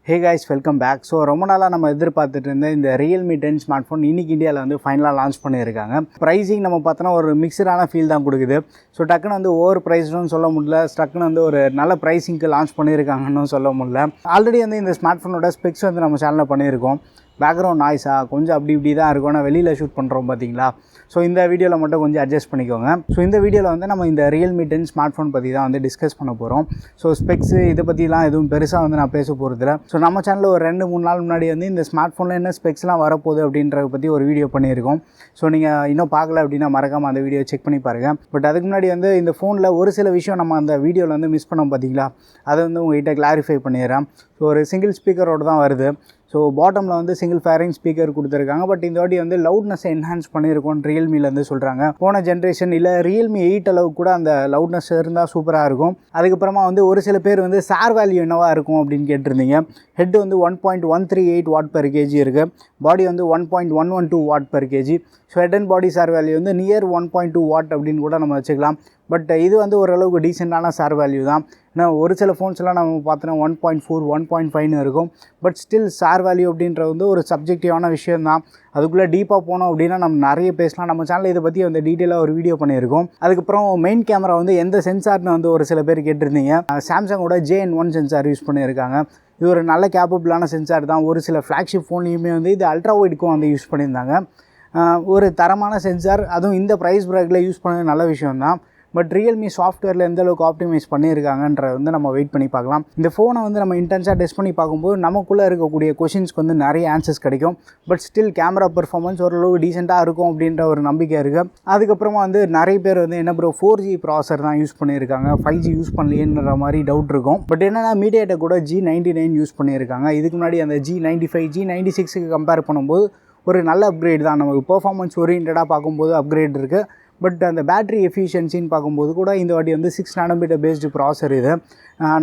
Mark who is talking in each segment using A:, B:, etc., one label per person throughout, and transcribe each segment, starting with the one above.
A: Hey guys, welcome back. So ரொம்ப நாளா நம்ம எதிர்பார்த்துட்டு இருந்த இந்த Realme 10 ஸ்மார்ட்ஃபோன் இன்னைக்கு இந்தியாவில் வந்து ஃபைனலாக லான்ச் பண்ணியிருக்காங்க. ப்ரைஸிங் நம்ம பார்த்தோன்னா ஒரு மிக்சடான ஃபீல் தான் கொடுக்குது. ஸோ டக்குன்னு வந்து ஓவர் ப்ரைஸ்டும் சொல்ல முடியல, டக்குன்னு வந்து ஒரு நல்ல ப்ரைஸிங்க்கு லான்ச் பண்ணியிருக்காங்கன்னு சொல்ல முடியல. ஆல்ரெடி வந்து இந்த ஸ்மார்ட்ஃபோனோட ஸ்பெக்ஸ் வந்து நம்ம சேனலில் பண்ணியிருக்கோம். பேக்ரவுண்ட் நாய்ஸாக கொஞ்சம் அப்படி இப்படி தான் இருக்கும். நான் வெளியில் ஷூட் பண்ணுறோம் பார்த்தீங்களா. ஸோ இந்த வீடியோவில் மட்டும் கொஞ்சம் அட்ஜஸ்ட் பண்ணிக்கோங்க. ஸோ இந்த வீடியோவில் வந்து நம்ம இந்த Realme 10 ஸ்மார்ட்ஃபோன் பற்றி தான் வந்து டிஸ்கஸ் பண்ண போகிறோம். ஸோ ஸ்பெக்ஸு இதை பற்றிலாம் எதுவும் பெருசாக வந்து நான் பேச போகிறதில்ல. ஸோ நம்ம சேனலில் ஒரு 2-3 நாள் முன்னாடி வந்து இந்த ஸ்மார்ட்ஃபோனில் என்ன ஸ்பெக்ஸ்லாம் வரப்போகுது அப்படின்றத பற்றி ஒரு வீடியோ பண்ணியிருக்கோம். ஸோ நீங்கள் இன்னும் பார்க்கல அப்படின்னா மறக்காமல் அந்த வீடியோ செக் பண்ணி பாருங்கள். பட் அதுக்கு முன்னாடி வந்து இந்த ஃபோனில் ஒரு சில விஷயம் நம்ம அந்த வீடியோவில் வந்து மிஸ் பண்ணோம் பார்த்தீங்களா, அதை வந்து உங்கள்கிட்ட கிளாரிஃபை பண்ணிடுறேன். ஸோ ஒரு சிங்கிள் ஸ்பீக்கரோடு தான் வருது. ஸோ பாட்டமில் வந்து சிங்கிள் ஃபேரிங் ஸ்பீக்கர் கொடுத்துருக்காங்க. பட் இந்த வாட்டி வந்து லவுட்னஸை என்ஹான்ஸ் பண்ணியிருக்கோம் ரியல்மிலேருந்து சொல்கிறாங்க. போன ஜென்ரேஷன் இல்லை Realme 8 அளவுக்கு கூட அந்த லவுட்னஸ் இருந்தால் சூப்பராக இருக்கும். அதுக்கப்புறமா வந்து ஒரு சில பேர் வந்து சார் வேல்யூ என்னவாக இருக்கும் அப்படின்னு கேட்டிருந்தீங்க. ஹெட் வந்து 1.138 வாட் பெர் கேஜி இருக்குது. பாடி வந்து 1.112 what per KG. So head and body sir value வந்து நியர் 1.2 வாட் அப்படின்னு கூட நம்ம வச்சுக்கலாம். பட் இது வந்து ஓரளவுக்கு டீசெண்டான சார் வேல்யூ தான். ஏன்னா ஒரு சில ஃபோன்ஸ்லாம் நம்ம பார்த்தோன்னா 1.4 1.5ன்னு இருக்கும். பட் ஸ்டில் சார் வேல்யூ அப்படின்றது வந்து ஒரு சப்ஜெக்டிவான விஷயம் தான். அதுக்குள்ளே டீப்பாக போனோம் அப்படின்னா நம்ம நிறைய பேசலாம். நம்ம சேனலில் இதை பற்றி வந்து டீட்டெயிலாக ஒரு வீடியோ பண்ணியிருக்கோம். அதுக்கப்புறம் மெயின் கேமரா வந்து எந்த சென்சார்னு வந்து ஒரு சில பேர் கேட்டிருந்தீங்க. சாம்சங்கோட JN1 சென்சார் யூஸ் பண்ணியிருக்காங்க. இது ஒரு நல்ல கேப்பபிளான சென்சார் தான். ஒரு சில ஃப்ளாக்ஷிப் ஃபோன்லேயுமே வந்து இது அல்ட்ரா வைடுக்கும் வந்து யூஸ் பண்ணியிருந்தாங்க. ஒரு தரமான சென்சார், அதுவும் இந்த ப்ரைஸ் ப்ராக்கில் யூஸ் பண்ணது நல்ல விஷயம் தான். பட் Realme சாஃப்ட்வேரில் எந்த அளவுக்கு ஆப்டிமைஸ் பண்ணியிருக்காங்கன்றத வந்து நம்ம வெயிட் பண்ணி பார்க்கலாம். இந்த ஃபோனை வந்து நம்ம இன்டென்ஸாக டெஸ்ட் பண்ணி பார்க்கும்போது நமக்குள்ளே இருக்கக்கூடிய கொஷின்ஸ்க்கு வந்து நிறைய ஆன்சர்ஸ் கிடைக்கும். பட் ஸ்டில் கேமரா பெர்ஃபார்மன்ஸ் ஓரளவு டீசெண்டாக இருக்கும் அப்படின்ற ஒரு நம்பிக்கை இருக்குது. அதுக்கப்புறமா வந்து நிறைய பேர் வந்து என்ன ப்ரோ 4G ப்ராசர் தான் யூஸ் பண்ணியிருக்காங்க, 5G யூஸ் பண்ணலையேன்ற மாதிரி டவுட் இருக்கும். பட் என்னென்னா மீடியாடெக் கூட G99 யூஸ் பண்ணியிருக்காங்க. இதுக்கு முன்னாடி அந்த G95 G96க்கு கம்பேர் பண்ணும்போது ஒரு நல்ல அப்கிரேட் தான். நமக்கு பெர்ஃபார்மன்ஸ் ஓரியன்டாக பார்க்கும்போது அப்கிரேட் இருக்குது. பட் அந்த பேட்ரி எஃபிஷியன்சின்னு பார்க்கும்போது கூட இந்த வாட்டி வந்து 6 நானோமீட்டர் பேஸ்டு ப்ராசர் இது.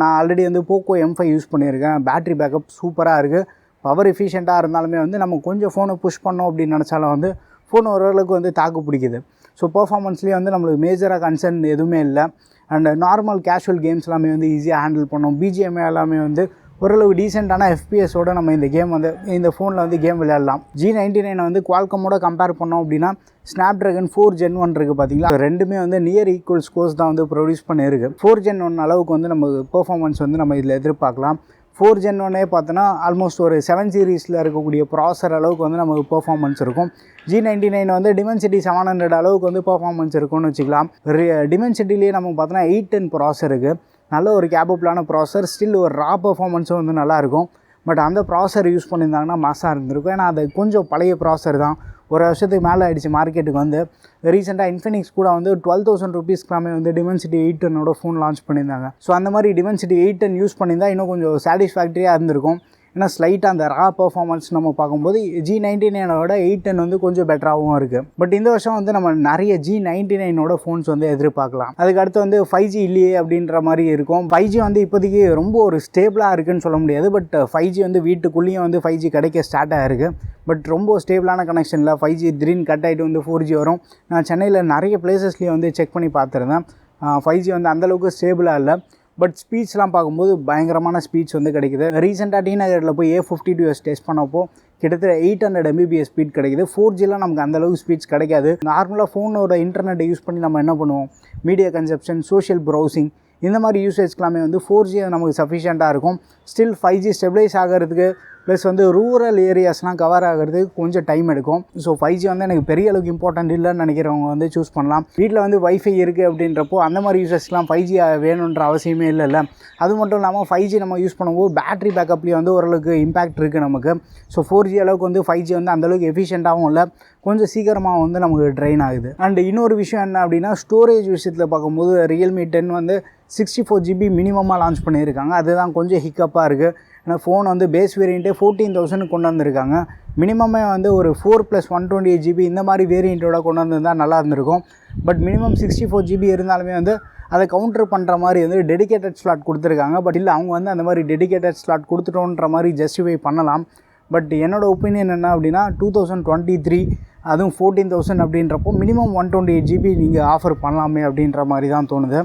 A: நான் ஆல்ரெடி வந்து போக்கோ M5 யூஸ் பண்ணியிருக்கேன். பேட்ரி பேக்கப் சூப்பராக இருக்குது. பவர் எஃபிஷியண்ட்டாக இருந்தாலுமே வந்து நம்ம கொஞ்சம் ஃபோனை புஷ் பண்ணோம் அப்படின்னு நினச்சாலும் வந்து ஃபோன் ஓரளவுக்கு வந்து தாக்கு பிடிக்குது. ஸோ பெர்ஃபார்மன்ஸ்லேயே வந்து நம்மளுக்கு மேஜராக கன்சர்ன் எதுவுமே இல்லை. அண்ட் நார்மல் கேஷுவல் கேம்ஸ் எல்லாமே வந்து ஈஸியாக ஹேண்டில் பண்ணோம். BGM எல்லாமே வந்து ஓரளவு டீசெண்டான FPSோடு நம்ம இந்த கேம் வந்து இந்த ஃபோனில் வந்து கேம் விளையாடலாம். G99 வந்து குவால்கமோட கம்பேர் பண்ணோம் அப்படின்னா Snapdragon 4 Gen 1 இருக்குது பார்த்தீங்களா. ரெண்டுமே வந்து நியர் ஈக்குவல் ஸ்கோர்ஸ் தான் வந்து ப்ரொடியூஸ் பண்ணியிருக்கு. 4 Gen 1 அளவுக்கு வந்து நம்ம பெர்ஃபார்மன்ஸ் வந்து நம்ம இதில் எதிர்பார்க்கலாம். 4 Gen 1 பார்த்தோன்னா ஆல்மோஸ்ட் ஒரு 7 சீரீஸில் இருக்கக்கூடிய ப்ராசர் அளவுக்கு வந்து நமக்கு பெர்ஃபார்மன்ஸ் இருக்கும். G99 வந்து Dimensity 700 அளவுக்கு வந்து பெர்ஃபார்மன்ஸ் இருக்கும்னு வச்சுக்கலாம். Dimensityலேயே நம்ம பார்த்தோன்னா 810 ப்ராசர் இருக்குது. நல்ல ஒரு கேப்பபிளான ப்ராசர். ஸ்டில் ஒரு ரா பெர்ஃபார்மன்ஸும் வந்து நல்லாயிருக்கும். பட் அந்த ப்ராசர் யூஸ் பண்ணியிருந்தாங்கன்னா மாசாக இருந்திருக்கும். ஏன்னா அது கொஞ்சம் பழைய ப்ராசர் தான். ஒரு வருஷத்துக்கு மேலே ஆகிடுச்சு மார்க்கெட்டுக்கு வந்து. ரீசெண்டாக Infinix கூட வந்து 12,000 ரூபீஸ்க்குலாமே வந்து Dimensity 810ஓட ஃபோன் லான்ச் பண்ணியிருந்தாங்க. ஸோ அந்த மாதிரி Dimensity 810 யூஸ் பண்ணியிருந்தால் இன்னும் கொஞ்சம் சாட்டிஸ்ஃபேக்டரியாக இருந்திருக்கும். ஏன்னா ஸ்லைட்டாக அந்த ரா பெர்ஃபார்மன்ஸ் நம்ம பார்க்கும்போது G99ஓட 810 வந்து கொஞ்சம் பெட்டராகவும் இருக்குது. பட் இந்த வருஷம் வந்து நம்ம நிறைய G99ஓட ஃபோன்ஸ் வந்து எதிர்பார்க்கலாம். அதுக்கடுத்து வந்து 5G இல்லையே அப்படின்ற மாதிரி இருக்கும். 5G வந்து இப்போதைக்கு ரொம்ப ஒரு ஸ்டேபிளாக இருக்குதுன்னு சொல்ல முடியாது. பட் 5G வந்து வீட்டுக்குள்ளேயும் வந்து 5G கிடைக்க ஸ்டார்ட் ஆகிருக்கு. பட் ரொம்ப ஸ்டேபிளான கனெக்ஷனில் 5G திடீர்னு கட் ஆகிட்டு வந்து 4G வரும். நான் சென்னையில் நிறைய பிளேசஸ்லேயும் வந்து செக் பண்ணி பார்த்துருந்தேன். 5G வந்து அந்தளவுக்கு ஸ்டேபிளாக இல்லை. பட் ஸ்பீட்ஸ்லாம் பார்க்கும்போது பயங்கரமான ஸ்பீட்ஸ் வந்து கிடைக்குது. ரீசெண்டாக T-Nagarல போய் A52s டெஸ்ட் பண்ணப்போ கிட்டத்தட்ட 800 Mbps ஸ்பீட் கிடைக்குது. 4Gலாம் நமக்கு அந்தளவுக்கு ஸ்பீட்ஸ் கிடைக்காது. நார்மலாக ஃபோனோட இன்டர்நெட்டை யூஸ் பண்ணி நம்ம என்ன பண்ணுவோம், மீடியா கன்சப்ஷன், சோஷியல் ப்ரௌசிங், இந்த மாதிரி யூசேஜ்க்கெல்லாமே வந்து 4G நமக்கு சஃபிஷியண்ட்டாக இருக்கும். ஸ்டில் 5G ஸ்டெபிளைஸ் ஆகிறதுக்கு ப்ளஸ் வந்து ரூரல் ஏரியாஸ்லாம் கவர் ஆகிறதுக்கு கொஞ்சம் டைம் எடுக்கும். ஸோ 5G வந்து எனக்கு பெரிய அளவுக்கு இம்பார்ட்டன்ட் இல்லைன்னு நினைக்கிறவங்க வந்து சூஸ் பண்ணலாம். வீட்டில் வந்து வைஃபை இருக்குது அப்படின்றப்போ அந்த மாதிரி யூசர்ஸ்லாம் 5G வேணுன்ற அவசியமே இல்லைல்ல. அது மட்டும் இல்லாமல் 5G நம்ம யூஸ் பண்ணும்போது பேட்ரி பேக்கப்லேயே வந்து ஓரளவுக்கு இம்பேக்ட் இருக்குது நமக்கு. ஸோ 4G அளவுக்கு வந்து 5G வந்து அந்தளவுக்கு எஃபிஷியண்ட்டாகவும் இல்லை, கொஞ்சம் சீக்கிரமாக வந்து நமக்கு ட்ரெயின் ஆகுது. அண்ட் இன்னொரு விஷயம் என்ன அப்படின்னா ஸ்டோரேஜ் விஷயத்தில் பார்க்கும்போது Realme 10 வந்து 64 GB மினிமமாக லான்ச் பண்ணியிருக்காங்க. அதுதான் கொஞ்சம் ஹிக்கப்பாக இருக்குது. ஏன்னா ஃபோன் வந்து பேஸ் வேரியண்ட்டே 14,000 கொண்டு வந்திருக்காங்க. மினிமமே வந்து ஒரு 4+128 GB இந்த மாதிரி வேரியண்ட்டோட கொண்டு வந்திருந்தால் நல்லா இருந்திருக்கும். பட் மினிமம் 64 GB இருந்தாலுமே வந்து அதை கவுண்டர் பண்ணுற மாதிரி வந்து டெடிகேட்டட் ஸ்லாட் கொடுத்துருக்காங்க. பட் இல்லை, அவங்க வந்து அந்த மாதிரி டெடிகேட்டட் ஸ்லாட் கொடுத்துட்டோன்ற மாதிரி ஜஸ்டிஃபை பண்ணலாம். பட் என்னோடய ஒப்பீனியன் என்ன அப்படின்னா 2023 அதுவும் 14,000 அப்படின்றப்போ மினிமம் 128 GB நீங்கள் ஆஃபர் பண்ணலாமே அப்படின்ற மாதிரி தான் தோணுது.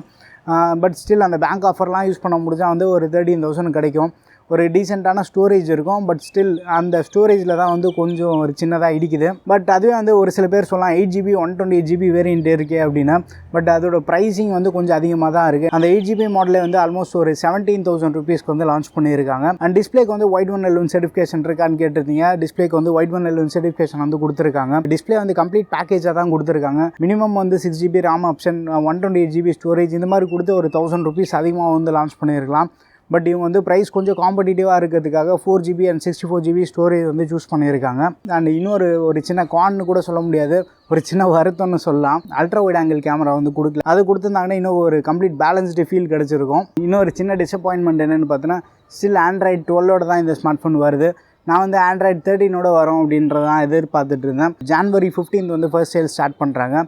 A: பட் ஸ்டில் அந்த பேங்க் ஆஃபர்லாம் யூஸ் பண்ண முடிஞ்சால் வந்து ஒரு 13,000 கிடைக்கும். ஒரு டீசெண்டான ஸ்டோரேஜ் இருக்கும். பட் ஸ்டில் அந்த ஸ்டோரேஜில் தான் வந்து கொஞ்சம் ஒரு சின்னதாக இடிக்குது. பட் அதுவே வந்து ஒரு சில பேர் சொல்லலாம் 8GB 128GB வேரியன்ட் இருக்கே அப்படின்னா. பட் அதோட ப்ரைஸிங் வந்து கொஞ்சம் அதிகமாக தான் இருக்குது. அந்த 8GB மாடலே வந்து ஆல்மோஸ்ட் ஒரு 17,000 rupeesக்கு வந்து லான்ச் பண்ணியிருக்காங்க. அண்ட் டிஸ்பிளேக்கு வந்து White 1L1 சர்டிஃபிகேஷன் இருக்கான்னு கேட்டிருந்தீங்க. டிஸ்பிளேக்கு வந்து White 1L1 சர்டிஃபிகேஷன் வந்து கொடுத்துருக்காங்க. டிஸ்பிளே வந்து கம்ப்ளீட் பேக்கேஜாக தான் கொடுத்துருக்காங்க. மினிமம் வந்து 6GB RAM option, 128GB storage இந்த மாதிரி கொடுத்து ஒரு 1000 rupees அதிகமாக வந்து லான்ச் பண்ணியிருக்கலாம். பட் இவங்க வந்து ப்ரைஸ் கொஞ்சம் காம்படிட்டிவாக இருக்கிறதுக்காக 4GB அண்ட் 64GB ஸ்டோரேஜ் வந்து சூஸ் பண்ணியிருக்காங்க. அண்ட் இன்னொரு ஒரு சின்ன கான்னு கூட சொல்ல முடியாது, ஒரு சின்ன வருத்தம்னு சொல்லலாம். அல்ட்ரா வைட் ஆங்கிள் கேமரா வந்து கொடுக்கல. அது கொடுத்துருந்தாங்கன்னா இன்னும் ஒரு கம்ப்ளீட் பேலன்ஸ்டு ஃபீல் கிடச்சிருக்கும். இன்னொரு சின்ன டிசப்பாயின்மெண்ட் என்னென்னு பார்த்தீங்கன்னா, ஸ்டில் Android 12 தான் இந்த ஸ்மார்ட் ஃபோன் வருது. நான் வந்து Android 13 வரும் அப்படின்றதான் எதிர்பார்த்துட்டு இருந்தேன். January 15 வந்து ஃபர்ஸ்ட் சேல் ஸ்டார்ட் பண்ணுறாங்க.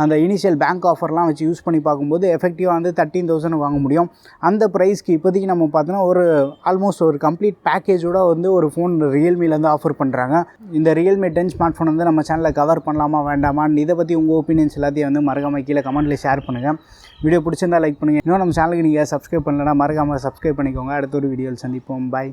A: அந்த இனிஷியல் பேங்க் ஆஃபர்லாம் வச்சு யூஸ் பண்ணி பார்க்கும்போது எஃபெக்டிவாக வந்து 13,000 வாங்க முடியும். அந்த ப்ரைஸ்க்கு இப்போதைக்கு நம்ம பார்த்தோன்னா ஒரு ஆல்மோஸ்ட் ஒரு கம்ப்ளீட் பேக்கேஜோட வந்து ஒரு ஃபோன் ரியல்மிலேருந்து ஆஃபர் பண்ணுறாங்க. இந்த Realme 10 ஸ்மார்ட் ஃபோன் வந்து நம்ம சேனலில் கவர் பண்ணலாமா வேண்டாமான்னு இதை பற்றி உங்கள் ஒப்பீனியன்ஸ் எல்லாத்தையும் வந்து மறக்காம கீழே கமெண்ட்டில் ஷேர் பண்ணுங்கள். வீடியோ பிடிச்சிருந்தால் லைக் பண்ணுங்கள். இன்னும் நம்ம சேனலுக்கு நீங்கள் சப்ஸ்கிரைப் பண்ணலன்னா மறக்காமல் சப்ஸ்கிரைப் பண்ணிக்கோங்க. அடுத்த ஒரு வீடியோவில் சந்திப்போம். பாய்.